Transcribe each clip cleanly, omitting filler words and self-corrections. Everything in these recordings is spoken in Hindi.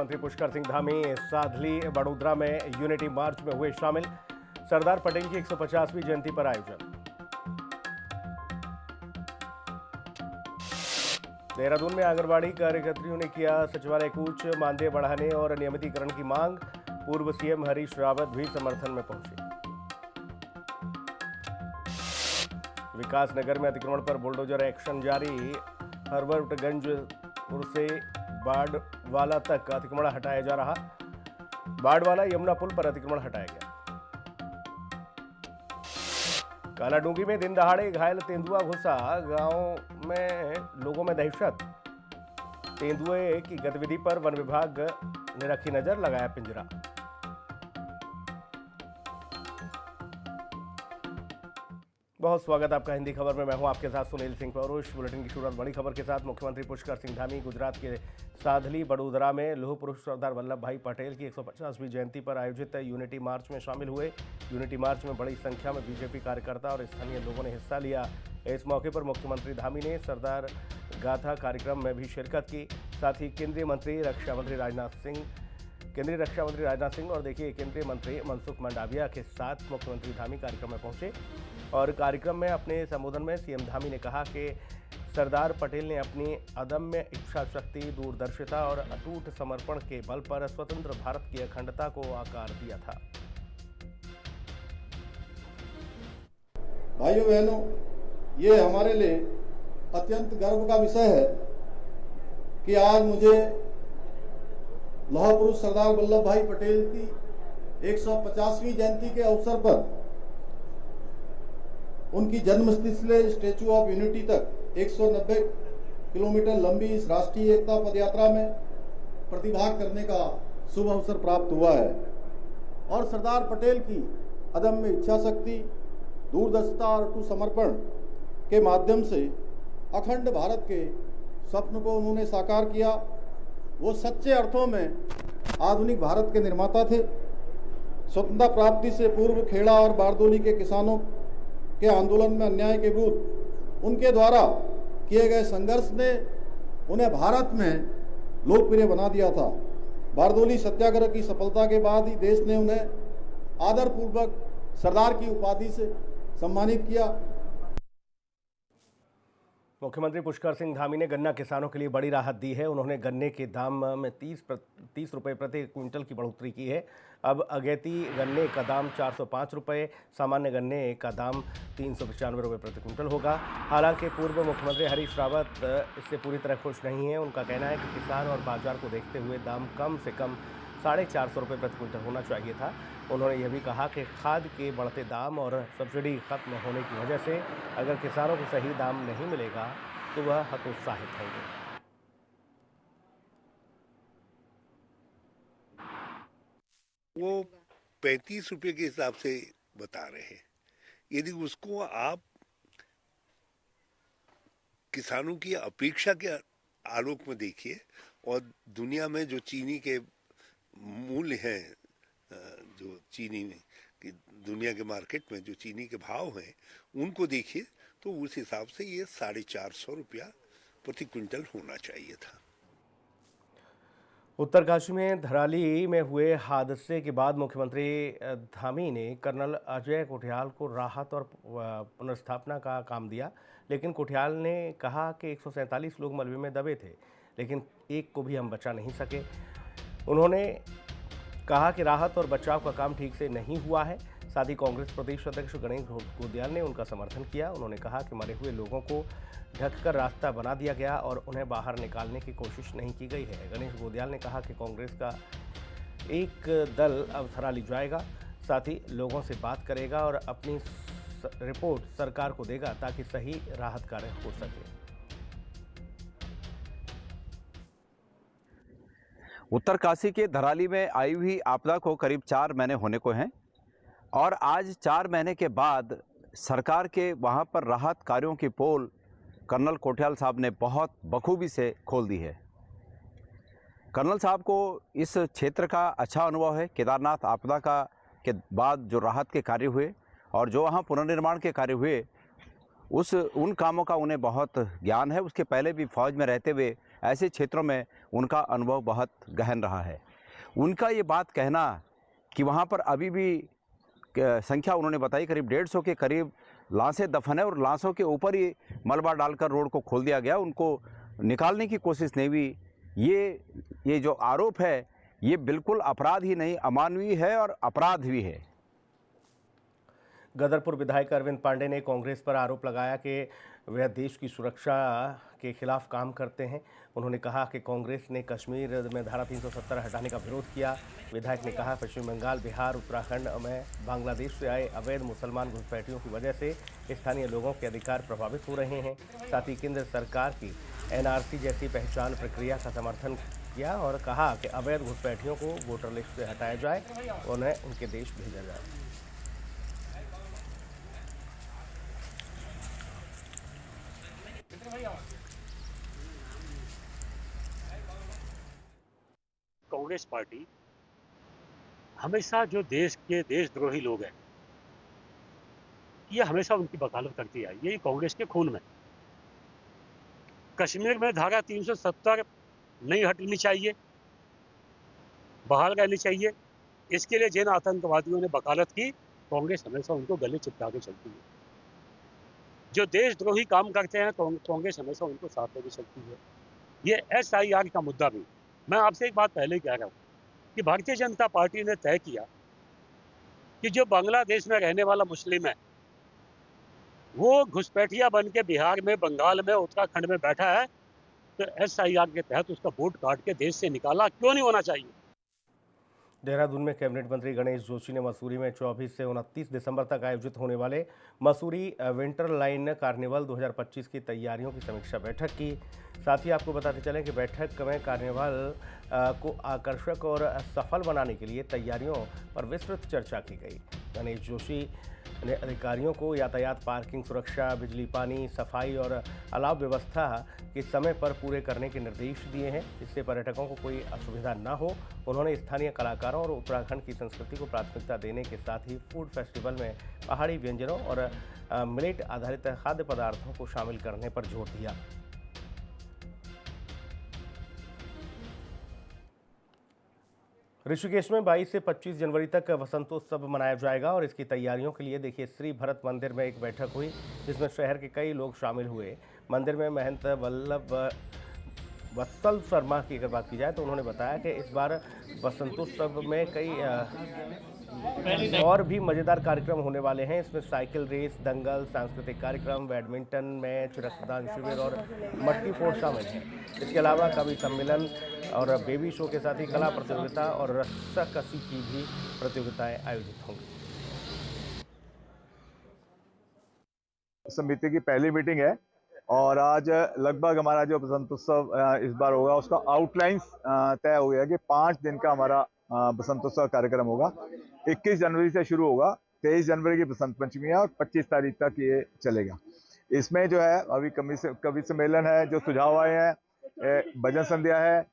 मुख्यमंत्री पुष्कर सिंह धामी साधली बड़ोदरा में यूनिटी मार्च में हुए शामिल। सरदार पटेल की 150वीं जयंती पर आयोजन। देहरादून में आंगनबाड़ी कार्यकर्तियों ने किया सचिवालय कूच। मानदेय बढ़ाने और नियमितीकरण की मांग। पूर्व सीएम हरीश रावत भी समर्थन में पहुंचे। विकासनगर में अतिक्रमण पर बुलडोजर एक्शन जारी। हरवटगंज से बाड़वाला तक अतिक्रमण हटाया जा रहा। बाड़वाला यमुना पुल पर अतिक्रमण हटाया गया। कालाडूंगी में दिन दहाड़े घायल तेंदुआ घुसा। गांव में लोगों में दहशत। तेंदुए की गतिविधि पर वन विभाग ने रखी नजर, लगाया पिंजरा। बहुत स्वागत आपका हिंदी खबर में। मैं हूं आपके साथ सुनील सिंह पौरुष। बुलेटिन की शुरुआत बड़ी खबर के साथ। मुख्यमंत्री पुष्कर सिंह धामी गुजरात के साधली बड़ोदरा में लौह पुरुष सरदार वल्लभ भाई पटेल की 150वीं जयंती पर आयोजित यूनिटी मार्च में शामिल हुए। यूनिटी मार्च में बड़ी संख्या में बीजेपी कार्यकर्ता और स्थानीय लोगों ने हिस्सा लिया। इस मौके पर मुख्यमंत्री धामी ने सरदार गाथा कार्यक्रम में भी शिरकत की। साथ ही केंद्रीय रक्षा मंत्री राजनाथ सिंह और केंद्रीय मंत्री मनसुख मंडाविया के साथ मुख्यमंत्री धामी कार्यक्रम में पहुंचे। और कार्यक्रम में अपने संबोधन में सीएम धामी ने कहा कि सरदार पटेल ने अपनी अदम्य इच्छा शक्ति, दूरदर्शिता और अटूट समर्पण के बल पर स्वतंत्र भारत की अखंडता को आकार दिया था। भाइयों बहनों, ये हमारे लिए अत्यंत गर्व का विषय है कि आज मुझे लौह पुरुष सरदार वल्लभ भाई पटेल की 150वीं जयंती के अवसर पर उनकी जन्मस्थली से स्टैच्यू ऑफ यूनिटी तक 190 किलोमीटर लंबी इस राष्ट्रीय एकता पदयात्रा में प्रतिभाग करने का शुभ अवसर प्राप्त हुआ है। और सरदार पटेल की अदम्य इच्छा शक्ति, दूरदर्शिता और अटूट समर्पण के माध्यम से अखंड भारत के स्वप्न को उन्होंने साकार किया। वो सच्चे अर्थों में आधुनिक भारत के निर्माता थे। स्वतंत्रता प्राप्ति से पूर्व खेड़ा और बारदोली के किसानों के आंदोलन में अन्याय के विरुद्ध उनके द्वारा किए गए संघर्ष ने उन्हें भारत में लोकप्रिय बना दिया था। बारदोली सत्याग्रह की सफलता के बाद ही देश ने उन्हें आदरपूर्वक सरदार की उपाधि से सम्मानित किया। मुख्यमंत्री पुष्कर सिंह धामी ने गन्ना किसानों के लिए बड़ी राहत दी है। उन्होंने गन्ने के दाम में 30 रुपये प्रति क्विंटल की बढ़ोतरी की है। अब अगेती गन्ने का दाम 405 रुपये, सामान्य गन्ने का दाम 395 रुपये प्रति क्विंटल होगा। हालांकि पूर्व मुख्यमंत्री हरीश रावत इससे पूरी तरह खुश नहीं है। उनका कहना है कि किसान और बाजार को देखते हुए दाम कम से कम 450 रुपये प्रति क्विंटल होना चाहिए था। उन्होंने यह भी कहा कि खाद के बढ़ते दाम और सब्सिडी खत्म होने की वजह से अगर किसानों को सही दाम नहीं मिलेगा तो वह हतोत्साहित होंगे। वो 35 रुपये के हिसाब से बता रहे हैं। यदि उसको आप किसानों की अपेक्षा के आलोक में देखिए और दुनिया में जो चीनी के मूल्य हैं, जो चीनी में कि दुनिया के मार्केट में जो चीनी के भाव हैं उनको देखिए तो उस हिसाब से ये 450 रुपया प्रति क्विंटल होना चाहिए था। उत्तरकाशी में धराली में हुए हादसे के बाद मुख्यमंत्री धामी ने कर्नल अजय कोठियाल को राहत और पुनर्स्थापना का काम दिया। लेकिन कोठियाल ने कहा कि 147 लोग मलबे में दबे थे, लेकिन एक को भी हम बचा नहीं सके। उन्होंने कहा कि राहत और बचाव का काम ठीक से नहीं हुआ है। साथ ही कांग्रेस प्रदेश अध्यक्ष गणेश गोदियाल ने उनका समर्थन किया। उन्होंने कहा कि मरे हुए लोगों को ढककर रास्ता बना दिया गया और उन्हें बाहर निकालने की कोशिश नहीं की गई है। गणेश गोदियाल ने कहा कि कांग्रेस का एक दल अब थराली जाएगा, साथ ही लोगों से बात करेगा और अपनी रिपोर्ट सरकार को देगा ताकि सही राहत कार्य हो सके। उत्तरकाशी के धराली में आई हुई आपदा को करीब 4 महीने होने को हैं और आज 4 महीने के बाद सरकार के वहां पर राहत कार्यों की पोल कर्नल कोठियाल साहब ने बहुत बखूबी से खोल दी है। कर्नल साहब को इस क्षेत्र का अच्छा अनुभव है। केदारनाथ आपदा के बाद जो राहत के कार्य हुए और जो वहाँ पुनर्निर्माण के कार्य हुए उन कामों का उन्हें बहुत ज्ञान है। उसके पहले भी फौज में रहते हुए ऐसे क्षेत्रों में उनका अनुभव बहुत गहन रहा है। उनका ये बात कहना कि वहाँ पर अभी भी संख्या उन्होंने बताई करीब 150 के करीब लाशें दफन है और लाशों के ऊपर ही मलबा डालकर रोड को खोल दिया गया, उनको निकालने की कोशिश नहीं हुई। ये जो आरोप है ये बिल्कुल अपराध ही नहीं, अमानवीय है और अपराध भी है। गदरपुर विधायक अरविंद पांडे ने कांग्रेस पर आरोप लगाया कि वह देश की सुरक्षा के खिलाफ काम करते हैं। उन्होंने कहा कि कांग्रेस ने कश्मीर में धारा 370 हटाने का विरोध किया। विधायक ने कहा पश्चिम बंगाल, बिहार, उत्तराखंड में बांग्लादेश से आए अवैध मुसलमान घुसपैठियों की वजह से स्थानीय लोगों के अधिकार प्रभावित हो रहे हैं। साथ ही केंद्र सरकार की NRC जैसी पहचान प्रक्रिया का समर्थन किया और कहा कि अवैध घुसपैठियों को वोटर लिस्ट से हटाया जाए और उन्हें उनके देश भेजा जाए। कांग्रेस पार्टी हमेशा जो देश के देशद्रोही लोग हैं ये हमेशा उनकी वकालत करती आई, यही कांग्रेस के खून में। कश्मीर में धारा 370 नहीं हटनी चाहिए, बहाल रहनी चाहिए। इसके लिए जिन आतंकवादियों ने वकालत की, कांग्रेस हमेशा उनको गले चिपका के चलती है। जो देशद्रोही काम करते हैं कांग्रेस हमेशा उनको साथ लेके चलती है। ये SIR का मुद्दा भी, मैं आपसे एक बात पहले ही कह रहा हूँ कि भारतीय जनता पार्टी ने तय किया कि जो बांग्लादेश में रहने वाला मुस्लिम है वो घुसपैठिया बन के बिहार में, बंगाल में, उत्तराखंड में बैठा है, तो SIR के तहत उसका वोट काट के देश से निकाला क्यों नहीं होना चाहिए। देहरादून में कैबिनेट मंत्री गणेश जोशी ने मसूरी में 24 से 29 दिसंबर तक आयोजित होने वाले मसूरी विंटर लाइन कार्निवल 2025 की तैयारियों की समीक्षा बैठक की। साथ ही आपको बताते चलें कि बैठक में कार्निवल को आकर्षक और सफल बनाने के लिए तैयारियों पर विस्तृत चर्चा की गई। गणेश जोशी ने अधिकारियों को यातायात, पार्किंग, सुरक्षा, बिजली, पानी, सफाई और अलाव व्यवस्था के समय पर पूरे करने के निर्देश दिए हैं, जिससे पर्यटकों को कोई असुविधा न हो। उन्होंने स्थानीय कलाकारों और उत्तराखंड की संस्कृति को प्राथमिकता देने के साथ ही फूड फेस्टिवल में पहाड़ी व्यंजनों और मिलेट आधारित खाद्य पदार्थों को शामिल करने पर जोर दिया। ऋषिकेश में 22 से 25 जनवरी तक वसंतोत्सव मनाया जाएगा और इसकी तैयारियों के लिए देखिए श्री भरत मंदिर में एक बैठक हुई जिसमें शहर के कई लोग शामिल हुए। मंदिर में महंत वल्लभ वत्सल शर्मा की अगर बात की जाए तो उन्होंने बताया कि इस बार वसंतोत्सव में कई और भी मज़ेदार कार्यक्रम होने वाले हैं। इसमें साइकिल रेस, दंगल, सांस्कृतिक कार्यक्रम, बैडमिंटन मैच, रक्तदान शिविर और मटकी फोड़ शामिल हैं। इसके अलावा कवि सम्मेलन और बेबी शो के साथ ही कला प्रतियोगिता और रस्साकसी की भी प्रतियोगिताएं आयोजित होंगी। समिति की पहली मीटिंग है और आज लगभग हमारा जो बसंतोत्सव इस बार होगा उसका आउटलाइंस तय हो गया कि 5 दिन का हमारा बसंतोत्सव कार्यक्रम होगा। 21 जनवरी से शुरू होगा, 23 जनवरी की बसंत पंचमी है और 25 तारीख तक ये चलेगा। इसमें जो है अभी कवि सम्मेलन है, जो सुझाव आए हैं, भजन संध्या है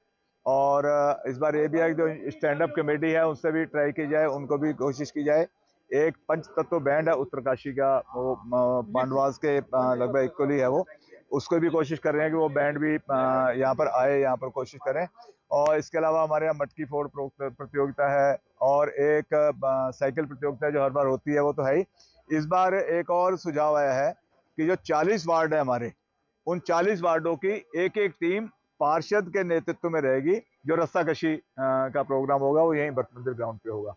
और इस बार ये भी है कि जो स्टैंड अप कमेटी है उनसे भी ट्राई की जाए, उनको भी कोशिश की जाए। एक पंचतत्व बैंड है उत्तरकाशी का, वो पांडवास के लगभग इक्वली है, वो उसको भी कोशिश कर रहे हैं कि वो बैंड भी यहाँ पर आए, यहाँ पर कोशिश करें। और इसके अलावा हमारे यहाँ मटकी फोड़ प्रतियोगिता है और एक साइकिल प्रतियोगिता जो हर बार होती है वो तो है ही। इस बार एक और सुझाव आया है कि जो 40 वार्ड है हमारे, उन 40 वार्डों की एक एक टीम पार्षद के नेतृत्व में रहेगी। जो रस्साकशी का प्रोग्राम होगा वो यहीं भरत मंदिर ग्राउंड पे होगा।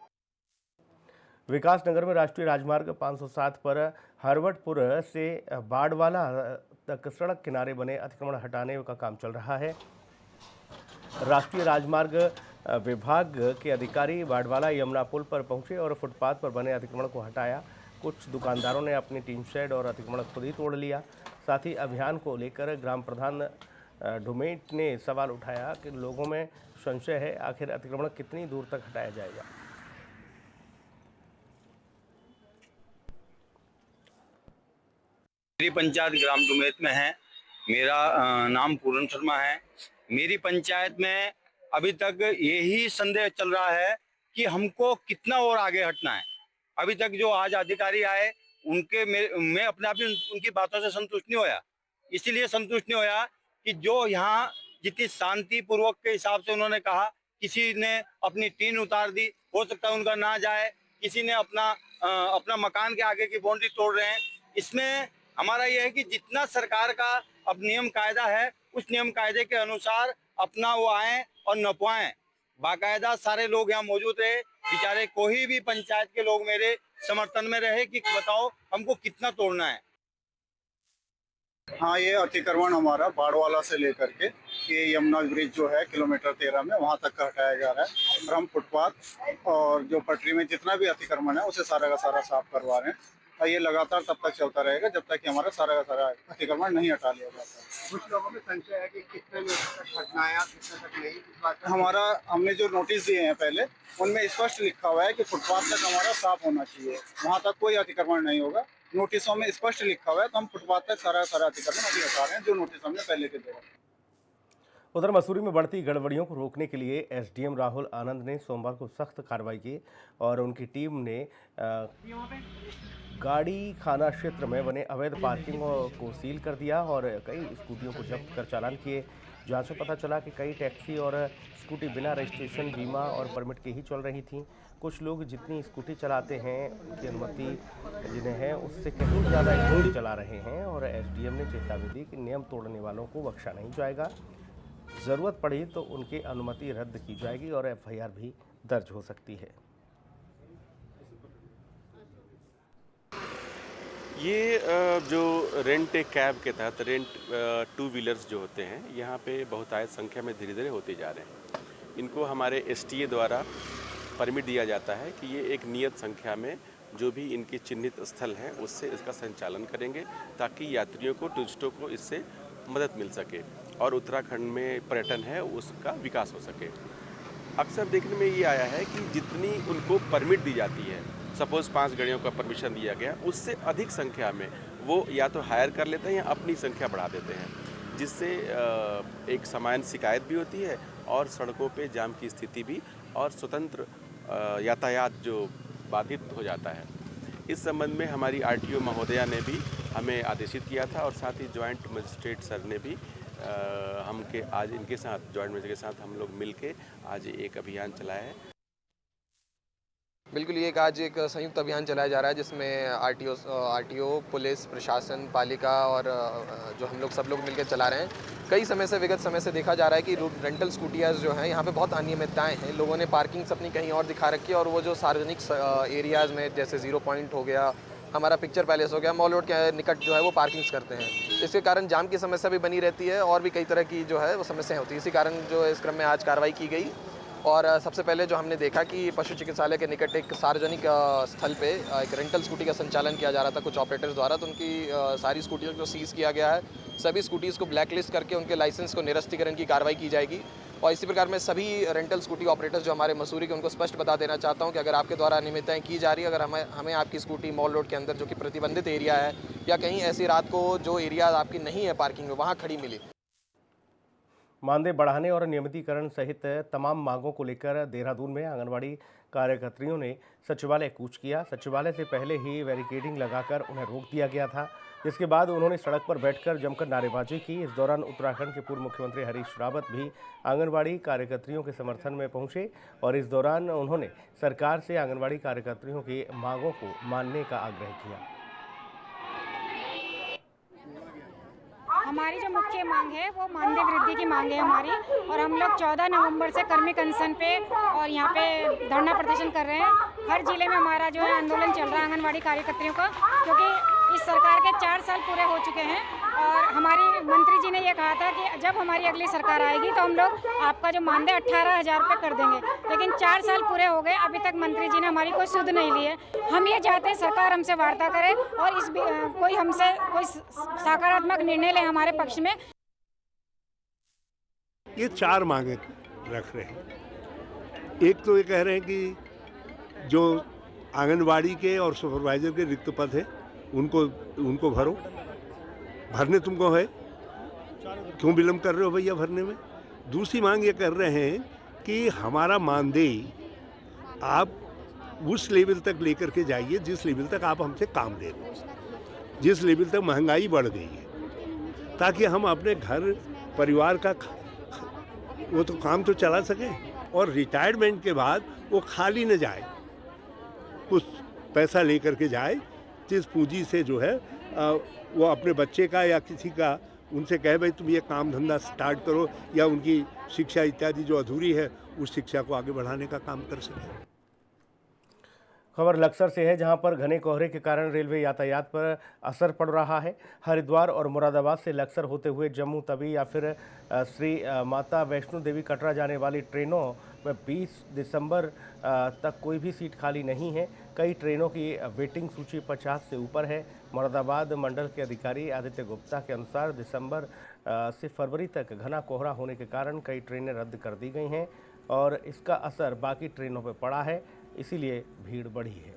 विकासनगर में राष्ट्रीय राजमार्ग 507 पर हरवटपुर से बाड़वाला तक सड़क किनारे बने अतिक्रमण हटाने का काम चल रहा है। राष्ट्रीय राजमार्ग विभाग के अधिकारी बाड़वाला यमुना पुल पर पहुंचे और फुटपाथ पर बने अतिक्रमण को हटाया। कुछ दुकानदारों ने अपनी टीन शेड और अतिक्रमण खुद ही तोड़ लिया। साथ ही अभियान को लेकर ग्राम प्रधान ढुमेट ने सवाल उठाया कि लोगों में संशय है, आखिर अतिक्रमण कितनी दूर तक हटाया जाएगा। मेरी पंचायत ग्राम डुमेत में है। मेरा नाम पूरन शर्मा है। मेरी पंचायत में अभी तक यही संदेह चल रहा है कि हमको कितना और आगे हटना है। अभी तक जो आज अधिकारी आए मैं अपने आप ही उनकी बातों से संतुष्ट नहीं होया। इसीलिए संतुष्ट नहीं होया कि जो यहाँ जितनी शांतिपूर्वक के हिसाब से उन्होंने कहा। किसी ने अपनी टीन उतार दी, हो सकता है उनका ना जाए, किसी ने अपना मकान के आगे की बाउंड्री तोड़ रहे हैं। इसमें हमारा यह है कि जितना सरकार का अब नियम कायदा है, उस नियम कायदे के अनुसार अपना वो आए और नपवाएं। बाकायदा सारे लोग यहाँ मौजूद रहे, बेचारे कोई भी पंचायत के लोग मेरे समर्थन में रहे कि बताओ हमको कितना तोड़ना है। हाँ, ये अतिक्रमण हमारा बाड़वाला से लेकर के ये यमुना ब्रिज जो है किलोमीटर 13 में वहाँ तक का हटाया जा रहा है। और हम फुटपाथ और जो पटरी में जितना भी अतिक्रमण है उसे सारा का सारा साफ करवा रहे हैं। और ये लगातार तब तक चलता रहेगा जब तक कि हमारा सारा का सारा अतिक्रमण नहीं हटा लिया जाता। कुछ लोगों में संशय है कि कितने तक हटना है, कितने तक नहीं। इस बात का हमारा हमने जो नोटिस दिए हैं पहले, उनमें स्पष्ट लिखा हुआ है कि फुटपाथ तक हमारा साफ होना चाहिए, वहाँ तक कोई अतिक्रमण नहीं होगा। नोटिसों में स्पष्ट लिखा हुआ है, तो हम फुटपाथ तक सारा अतिक्रमण अभी हटा रहे हैं जो नोटिस हमने पहले के दिया। उधर मसूरी में बढ़ती गड़बड़ियों को रोकने के लिए एसडीएम राहुल आनंद ने सोमवार को सख्त कार्रवाई की और उनकी टीम ने गाड़ी खाना क्षेत्र में बने अवैध पार्किंग को सील कर दिया और कई स्कूटियों को जब्त कर चालान किए। जांच में पता चला कि कई टैक्सी और स्कूटी बिना रजिस्ट्रेशन, बीमा और परमिट के ही चल रही थीं। कुछ लोग जितनी स्कूटी चलाते हैं उनकी अनुमति जिन्हें है उससे कहीं ज़्यादा स्कूटी चला रहे हैं और एसडीएम ने चेतावनी दी कि नियम तोड़ने वालों को बख्शा नहीं जाएगा। ज़रूरत पड़ी तो उनकी अनुमति रद्द की जाएगी और एफआईआर भी दर्ज हो सकती है। ये जो रेंट ए कैब के तहत रेंट टू व्हीलर्स जो होते हैं, यहाँ पे बहुतायत संख्या में धीरे धीरे होते जा रहे हैं। इनको हमारे एसटीए द्वारा परमिट दिया जाता है कि ये एक नियत संख्या में जो भी इनके चिन्हित स्थल हैं उससे इसका संचालन करेंगे ताकि यात्रियों को, टूरिस्टों को इससे मदद मिल सके और उत्तराखंड में पर्यटन है उसका विकास हो सके। अक्सर देखने में ये आया है कि जितनी उनको परमिट दी जाती है, सपोज़ 5 गाड़ियों का परमिशन दिया गया, उससे अधिक संख्या में वो या तो हायर कर लेते हैं या अपनी संख्या बढ़ा देते हैं, जिससे एक सामान्य शिकायत भी होती है और सड़कों पे जाम की स्थिति भी और स्वतंत्र यातायात जो बाधित हो जाता है। इस संबंध में हमारी आरटीओ महोदया ने भी हमें आदेशित किया था और साथ ही जॉइंट मजिस्ट्रेट सर ने भी आज इनके साथ जॉइंट मजिस्ट्रेट के साथ हम लोग मिलके आज एक अभियान चलाया है। बिल्कुल, ये आज एक संयुक्त अभियान चलाया जा रहा है जिसमें आरटीओ, पुलिस, प्रशासन, पालिका और जो हम लोग सब लोग मिलकर चला रहे हैं। कई समय से, विगत समय से देखा जा रहा है कि रेंटल स्कूटियाज़ जो हैं यहाँ पे बहुत अनियमितताएं हैं। लोगों ने पार्किंग्स अपनी कहीं और दिखा रखी है और वो जो सार्वजनिक एरियाज़ में जैसे 0 पॉइंट हो गया, हमारा पिक्चर पैलेस हो गया, मॉल रोड के निकट जो है वो पार्किंग्स करते हैं। इसके कारण जाम की समस्या भी बनी रहती है और भी कई तरह की जो है वो समस्याएं होती है। इसी कारण जो इस क्रम में आज कार्रवाई की गई और सबसे पहले जो हमने देखा कि पशु चिकित्सालय के निकट एक सार्वजनिक स्थल पे एक रेंटल स्कूटी का संचालन किया जा रहा था कुछ ऑपरेटर्स द्वारा। तो उनकी सारी स्कूटियों को सीज़ किया गया है। सभी स्कूटीज़ को ब्लैक लिस्ट करके उनके लाइसेंस को निरस्तीकरण की कार्रवाई की जाएगी। और इसी प्रकार मैं सभी रेंटल स्कूटी ऑपरेटर्स जो हमारे मसूरी के, उनको स्पष्ट बता देना चाहता हूं कि अगर आपके द्वारा अनियमितताएं की जा रही है, अगर हमें आपकी स्कूटी मॉल रोड के अंदर जो कि प्रतिबंधित एरिया है या कहीं ऐसी रात को जो एरिया आपकी नहीं है पार्किंग में, वहाँ खड़ी मिली। मानदेय बढ़ाने और नियमितीकरण सहित तमाम मांगों को लेकर देहरादून में आंगनबाड़ी कार्यकर्त्रियों ने सचिवालय कूच किया। सचिवालय से पहले ही बैरिकेडिंग लगाकर उन्हें रोक दिया गया था, जिसके बाद उन्होंने सड़क पर बैठकर जमकर नारेबाजी की। इस दौरान उत्तराखंड के पूर्व मुख्यमंत्री हरीश रावत भी आंगनबाड़ी कार्यकर्त्रियों के समर्थन में पहुंचे और इस दौरान उन्होंने सरकार से आंगनबाड़ी कार्यकर्त्रियों की मांगों को मानने का आग्रह किया। हमारी जो मुख्य मांग है वो मानदेय वृद्धि की मांग है हमारी, और हम लोग 14 नवंबर से कर्मिक अनशन पे और यहाँ पे धरना प्रदर्शन कर रहे हैं। हर जिले में हमारा जो है आंदोलन चल रहा है आंगनबाड़ी कार्यकर्त्रियों का, क्योंकि इस सरकार के 4 साल पूरे हो चुके हैं और हमारी मंत्री जी ने ये कहा था कि जब हमारी अगली सरकार आएगी तो हम लोग आपका जो मानदेय 18,000 रुपये कर देंगे, लेकिन 4 साल पूरे हो गए, अभी तक मंत्री जी ने हमारी कोई सुध नहीं ली है। हम ये चाहते हैं सरकार हमसे वार्ता करे और कोई हमसे कोई सकारात्मक निर्णय ले हमारे पक्ष में। ये 4 मांगे रख रहे हैं। एक तो ये कह रहे हैं कि जो आंगनबाड़ी के और सुपरवाइजर के रिक्त पद है उनको भरने तुमको है, क्यों विलम्ब कर रहे हो भैया भरने में। दूसरी मांग ये कर रहे हैं कि हमारा मानदेय आप उस लेवल तक लेकर के जाइए जिस लेवल तक आप हमसे काम ले रहे हो, जिस लेवल तक महंगाई बढ़ गई है, ताकि हम अपने घर परिवार का वो तो काम तो चला सके, और रिटायरमेंट के बाद वो खाली न जाए, कुछ पैसा लेकर के जाए, जिस पूंजी से जो है वो अपने बच्चे का या किसी का, उनसे कहे भाई तुम ये काम धंधा स्टार्ट करो, या उनकी शिक्षा इत्यादि जो अधूरी है उस शिक्षा को आगे बढ़ाने का काम कर सके। खबर लक्सर से है, जहां पर घने कोहरे के कारण रेलवे यातायात पर असर पड़ रहा है। हरिद्वार और मुरादाबाद से लक्सर होते हुए जम्मू तवी या फिर श्री माता वैष्णो देवी कटरा जाने वाली ट्रेनों में 20 दिसंबर तक कोई भी सीट खाली नहीं है। कई ट्रेनों की वेटिंग सूची 50 से ऊपर है। मुरादाबाद मंडल के अधिकारी आदित्य गुप्ता के अनुसार दिसंबर से फरवरी तक घना कोहरा होने के कारण कई ट्रेनें रद्द कर दी गई हैं और इसका असर बाकी ट्रेनों पर पड़ा है, इसीलिए भीड़ बढ़ी है।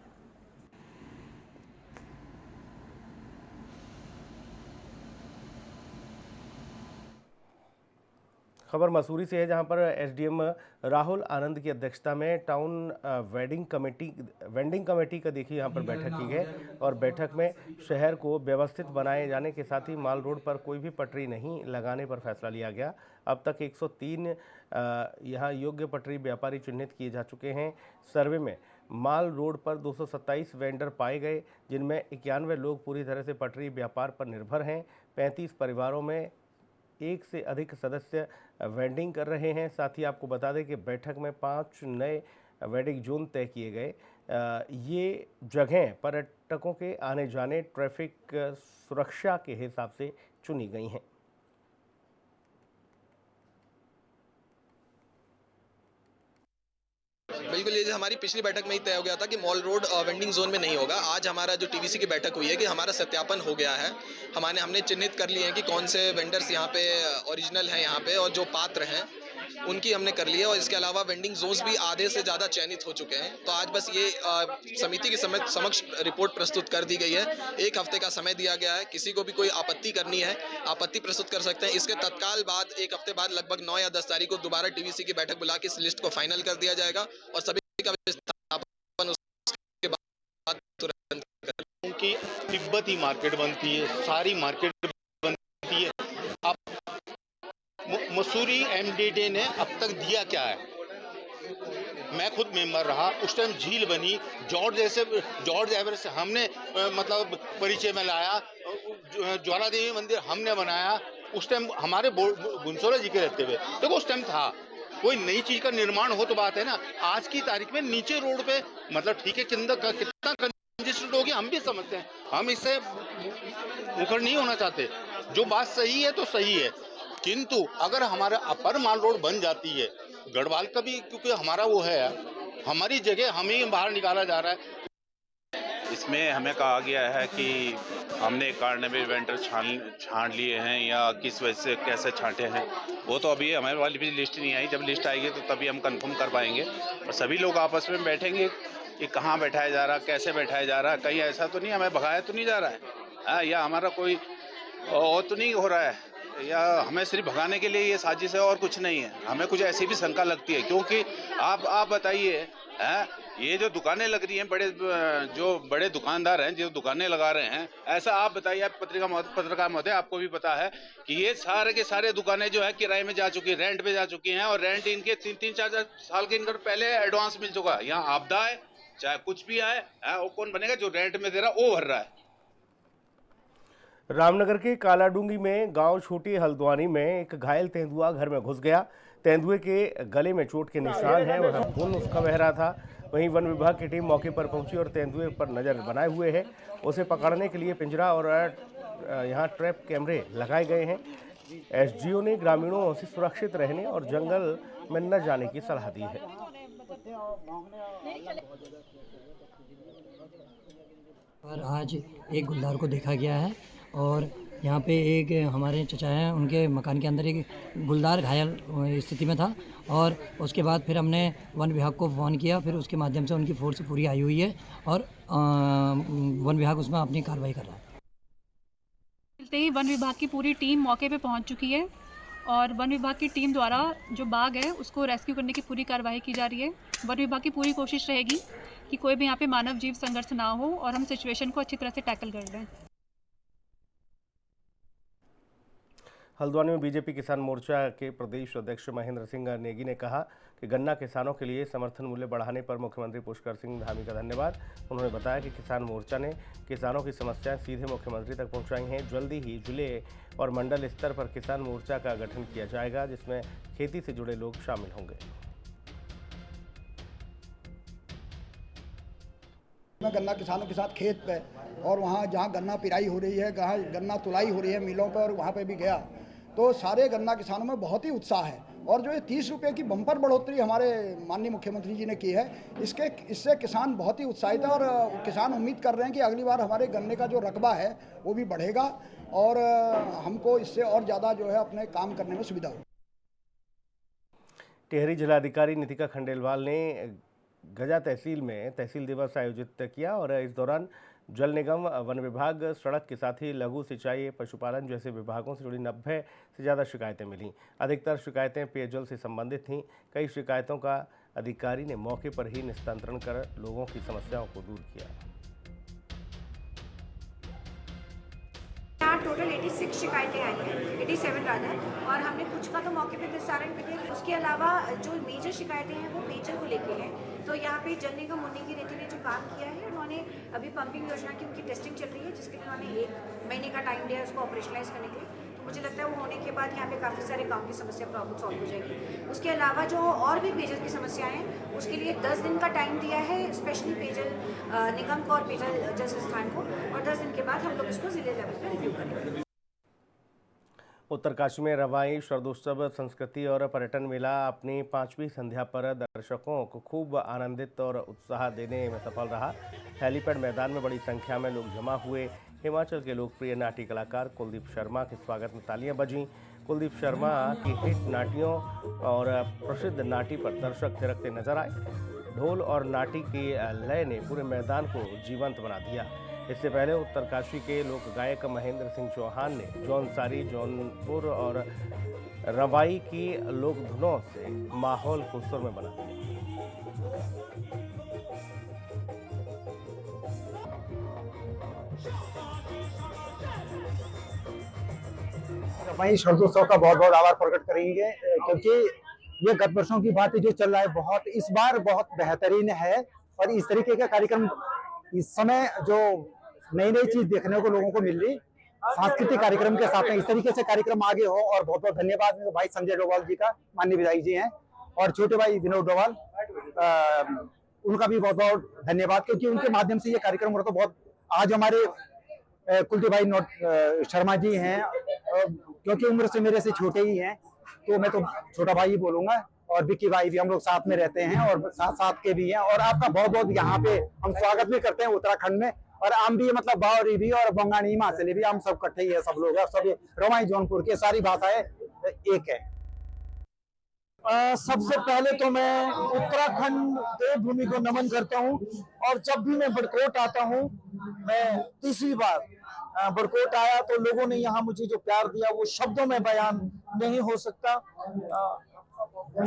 खबर मसूरी से है, जहां पर एसडीएम राहुल आनंद की अध्यक्षता में टाउन वेंडिंग कमेटी का देखिए यहां पर बैठक की गई और बैठक में शहर को व्यवस्थित बनाए जाने के साथ ही माल रोड पर कोई भी पटरी नहीं लगाने पर फैसला लिया गया। अब तक 103 यहां योग्य पटरी व्यापारी चिन्हित किए जा चुके हैं। सर्वे में माल रोड पर 227 वेंडर पाए गए, जिनमें 91 लोग पूरी तरह से पटरी व्यापार पर निर्भर हैं। 35 परिवारों में एक से अधिक सदस्य वेंडिंग कर रहे हैं। साथ ही आपको बता दें कि बैठक में 5 नए वेंडिंग जोन तय किए गए। ये जगहें पर्यटकों के आने जाने, ट्रैफिक सुरक्षा के हिसाब से चुनी गई हैं। बिल्कुल, ये हमारी पिछली बैठक में ही तय हो गया था कि मॉल रोड वेंडिंग जोन में नहीं होगा। आज हमारा जो टीवीसी की बैठक हुई है कि हमारा सत्यापन हो गया है। हमने चिन्हित कर लिए हैं कि कौन से वेंडर्स यहाँ पे ओरिजिनल हैं यहाँ पे, और जो पात्र हैं उनकी हमने कर ली है, और इसके अलावा वेंडिंग जोन्स भी आधे से ज़्यादा चयनित हो चुके हैं। तो आज बस ये समिति के समक्ष रिपोर्ट प्रस्तुत कर दी गई है। 1 हफ्ते का समय दिया गया है। किसी को भी कोई आपत्ति करनी है, आपत्ति प्रस्तुत कर सकते हैं। इसके तत्काल बाद 1 हफ्ते बाद लगभग 9 या 10 तारीख को दोबारा टीवीसी की बैठक बुला के इस लिस्ट को फाइनल कर दिया जाएगा और सभी का विस्थापन उसके बाद तुरंत उनकी तिब्बती मार्केट बनती है, सारी मार्केट बनती है। अब मसूरी एमडीडी ने अब तक दिया क्या है? मैं खुद मेंबर रहा, उस टाइम झील बनी, जॉर्ज एवरेस्ट से हमने मतलब परिचय में लाया, ज्वाला देवी मंदिर हमने बनाया, उस टाइम हमारे गुंसोला जी के रहते हुए। देखो उस टाइम था, कोई नई चीज का निर्माण हो तो बात है ना। आज की तारीख में नीचे रोड पे मतलब ठीक है, कितना कंजेस्टेड हो गया हम भी समझते हैं, हम इससे मुखर नहीं होना चाहते। जो बात सही है तो सही है, किंतु अगर हमारा अपर माल रोड बन जाती है, गढ़वाल का भी क्योंकि हमारा वो है, हमारी जगह हमें बाहर निकाला जा रहा है। इसमें हमें कहा गया है कि हमने कार्निवल वेंडर छांट लिए हैं या किस वजह से कैसे छांटे हैं, वो तो अभी हमारे वाली भी लिस्ट नहीं आई। जब लिस्ट आएगी तो तभी हम कंफर्म कर पाएंगे और सभी लोग आपस में बैठेंगे कि कहाँ बैठाया जा रहा, कैसे बैठाया जा रहा। कहीं ऐसा तो नहीं हमें भगाया तो नहीं जा रहा है, या हमारा कोई और तो नहीं हो रहा है, या हमें सिर्फ भगाने के लिए ये साजिश है और कुछ नहीं है। हमें कुछ ऐसी भी शंका लगती है, क्योंकि आप बताइए, ये जो दुकानें लग रही हैं, जो बड़े दुकानदार हैं जो दुकानें लगा रहे हैं, ऐसा आप बताइए, आप पत्रकार महोदय आपको भी पता है कि ये सारे के सारे दुकानें जो है किराए में जा चुकी, रेंट पे जा चुकी हैं, और रेंट इनके 3-4 साल के इनका पहले एडवांस मिल चुका। यहाँ आपदा है चाहे कुछ भी आए, वो कौन बनेगा? जो रेंट में दे रहा वो भर रहा है। रामनगर के कालाडूंगी में गांव छोटी हल्द्वानी में एक घायल तेंदुआ घर में घुस गया। तेंदुए के गले में चोट के निशान हैं, वह खून उसका बह रहा था। वहीं वन विभाग की टीम मौके पर पहुंची और तेंदुए पर नजर बनाए हुए है। उसे पकड़ने के लिए पिंजरा और यहां ट्रैप कैमरे लगाए गए हैं। एसडीओ ने ग्रामीणों से सुरक्षित रहने और जंगल में न जाने की सलाह दी है। और आज एक गुलदार को देखा गया है और यहाँ पे एक हमारे चचा हैं, उनके मकान के अंदर एक गुलदार घायल स्थिति में था और उसके बाद फिर हमने वन विभाग को फ़ोन किया, फिर उसके माध्यम से उनकी फोर्स पूरी आई हुई है और वन विभाग उसमें अपनी कार्रवाई कर रहा है। मिलते ही वन विभाग की पूरी टीम मौके पे पहुंच चुकी है और वन विभाग की टीम द्वारा जो बाघ है उसको रेस्क्यू करने की पूरी कार्रवाई की जा रही है। वन विभाग की पूरी कोशिश रहेगी कि कोई भी यहाँ पे मानव जीव संघर्ष ना हो और हम सिचुएशन को अच्छी तरह से टैकल कर रहे हैं। हल्द्वानी में बीजेपी किसान मोर्चा के प्रदेश अध्यक्ष महेंद्र सिंह नेगी ने कहा कि गन्ना किसानों के लिए समर्थन मूल्य बढ़ाने पर मुख्यमंत्री पुष्कर सिंह धामी का धन्यवाद। उन्होंने बताया कि किसान मोर्चा ने किसानों की समस्याएं सीधे मुख्यमंत्री तक पहुंचाई हैं। जल्दी ही जिले और मंडल स्तर पर किसान मोर्चा का गठन किया जाएगा, जिसमें खेती से जुड़े लोग शामिल होंगे। मैं गन्ना किसानों के साथ खेत पे और वहाँ जहाँ गन्ना पिराई हो रही है, जहाँ गन्ना तुलाई हो रही है मिलों पर, वहाँ पे भी गया तो सारे गन्ना किसानों में बहुत ही उत्साह है। और जो ये 30 रुपये की बम्पर बढ़ोतरी हमारे माननीय मुख्यमंत्री जी ने की है, इससे किसान बहुत ही उत्साहित है और किसान उम्मीद कर रहे हैं कि अगली बार हमारे गन्ने का जो रकबा है वो भी बढ़ेगा और हमको इससे और ज़्यादा जो है अपने काम करने में सुविधा होगी। टिहरी जिलाधिकारी नितिका खंडेलवाल ने गजा तहसील में तहसील दिवस आयोजित किया और इस दौरान जल निगम, वन विभाग, सड़क के साथ ही लघु सिंचाई, पशुपालन जैसे विभागों से जुड़ी 90 से ज़्यादा शिकायतें मिलीं। अधिकतर शिकायतें पेयजल से संबंधित थीं। कई शिकायतों का अधिकारी ने मौके पर ही निस्तारण कर लोगों की समस्याओं को दूर किया। यहाँ टोटल 86 शिकायतें आई हैं, 87 रादर, और हमने कुछ का तो मौके पे निस्तारण कर दिया। उसके अलावा जो मेजर शिकायतें हैं वो पेयजल को लेके हैं। तो यहाँ पे जल निगम मुन्नी की रेती ने जो काम किया है, उन्होंने अभी पंपिंग योजना की उनकी टेस्टिंग चल रही है, जिसके लिए उन्होंने 1 महीने का टाइम दिया है उसको ऑपरेशनलाइज करने के लिए। तो मुझे लगता है वो होने के बाद यहाँ पे काफ़ी सारे गाँव की समस्या प्रॉब्लम सॉल्व हो जाएगी। उसके अलावा जो और भी पेयजल की समस्याएं हैं उसके लिए 10 दिन का टाइम दिया है स्पेशली पेयजल निगम को और पेयजल जल संस्थान को, और 10 दिन के बाद हम लोग इसको जिले लेवल पर रिव्यू करेंगे। उत्तरकाशी में रवाई शरदोत्सव संस्कृति और पर्यटन मेला अपनी 5वीं संध्या पर दर्शकों को खूब आनंदित और उत्साह देने में सफल रहा। हेलीपैड मैदान में बड़ी संख्या में लोग जमा हुए। हिमाचल के लोकप्रिय नाट्य कलाकार कुलदीप शर्मा के स्वागत में तालियां बजीं। कुलदीप शर्मा की हिट नाटियों और प्रसिद्ध नाटी पर दर्शक थिरकते नजर आए। ढोल और नाटी की लय ने पूरे मैदान को जीवंत बना दिया। इससे पहले उत्तरकाशी के लोक गायक महेंद्र सिंह चौहान ने जौनसारी, जौनपुर और रवाई की लोक धुनों से माहौल को सुर में बना दिया। रवाई शरदोत्सव का बहुत बहुत आभार प्रकट करेंगे, क्योंकि ये गत वर्षों की बात जो चल रहा है बहुत इस बार बहुत बेहतरीन है। और इस तरीके का कार्यक्रम इस समय जो नई नई चीज देखने को लोगों को मिल रही, सांस्कृतिक कार्यक्रम के साथ में इस तरीके से कार्यक्रम आगे हो। और बहुत बहुत धन्यवाद मेरे भाई संजय डोभाल जी का, माननीय विधायक जी हैं, और छोटे भाई विनोद डोभाल, उनका भी बहुत बहुत धन्यवाद, क्योंकि उनके माध्यम से ये कार्यक्रम हो रहा। तो बहुत आज हमारे कुलदीप भाई शर्मा जी हैं, क्योंकि उम्र से मेरे से छोटे ही हैं तो मैं तो छोटा भाई ही बोलूंगा, और विक्की भाई भी हम लोग साथ में रहते हैं और साथ के भी हैं। और आपका बहुत बहुत यहाँ पे हम स्वागत भी करते हैं उत्तराखंड में। और हम भी मतलब बावरी भी और बंगाली हिमाचली भी, हम सब इकट्ठे ही है, सब लोग हैं, सब रवाई जौनपुर के सारी भाषाएं एक है। सबसे पहले तो मैं उत्तराखंड देवभूमि को नमन करता हूं। और जब भी मैं बड़कोट आता हूं, मैं तीसरी बार बड़कोट आया तो लोगों ने यहाँ मुझे जो प्यार दिया वो शब्दों में बयान नहीं हो सकता।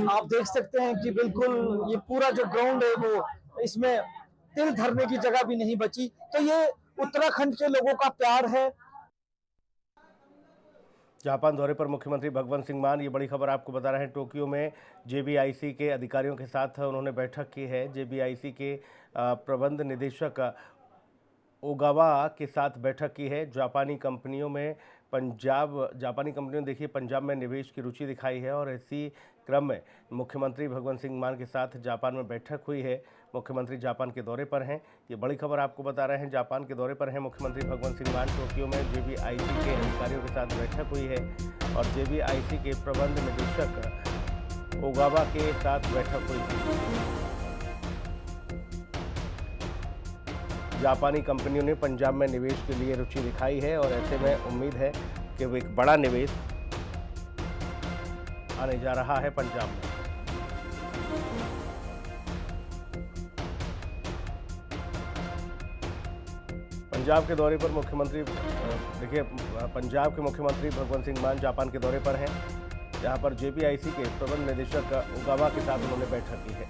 आप देख सकते हैं कि बिल्कुल ये पूरा जो ग्राउंड है वो, इसमें तिल धरने की जगह भी नहीं बची। तो ये उत्तराखंड के लोगों का प्यार है। जापान दौरे पर मुख्यमंत्री भगवंत सिंह मान, ये बड़ी खबर आपको बता रहे हैं। टोक्यो में जेबीआईसी के अधिकारियों के साथ उन्होंने बैठक की है। जेबीआईसी के प्रबंध निदेशक ओगावा के साथ बैठक की है। जापानी कंपनियों देखिए पंजाब में निवेश की रुचि दिखाई है और इसी क्रम में मुख्यमंत्री भगवंत सिंह मान के साथ जापान में बैठक हुई है। मुख्यमंत्री जापान के दौरे पर हैं, ये बड़ी खबर आपको बता रहे हैं। जापान के दौरे पर हैं मुख्यमंत्री भगवंत सिंह मान। टोक्यो में जेबीआईसी के अधिकारियों के साथ बैठक हुई है और जेबीआईसी के प्रबंध निदेशक ओगावा के साथ बैठक हुई है। जापानी कंपनियों ने पंजाब में निवेश के लिए रुचि दिखाई है और ऐसे में उम्मीद है कि वो एक बड़ा निवेश आने जा रहा है पंजाब में। पंजाब के दौरे पर मुख्यमंत्री देखिए पंजाब के मुख्यमंत्री भगवंत सिंह मान जापान के दौरे पर हैं, जहां पर जेबीआईसी के प्रबंध निदेशक ओगावा के साथ उन्होंने बैठक की है।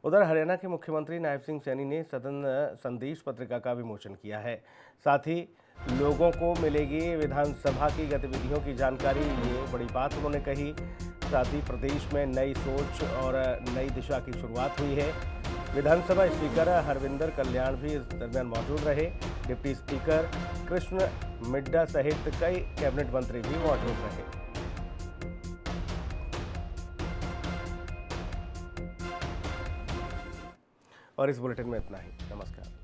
उधर हरियाणा के मुख्यमंत्री नायब सिंह सैनी ने सदन संदेश पत्रिका का विमोचन किया है। साथ ही लोगों को मिलेगी विधानसभा की गतिविधियों की जानकारी, ये बड़ी बात उन्होंने कही। साथ ही प्रदेश में नई सोच और नई दिशा की शुरुआत हुई है। विधानसभा स्पीकर हरविंदर कल्याण भी इस दरमियान मौजूद रहे। डिप्टी स्पीकर कृष्ण मिड्डा सहित कई कैबिनेट मंत्री भी मौजूद रहे। और इस बुलेटिन में इतना ही। नमस्कार।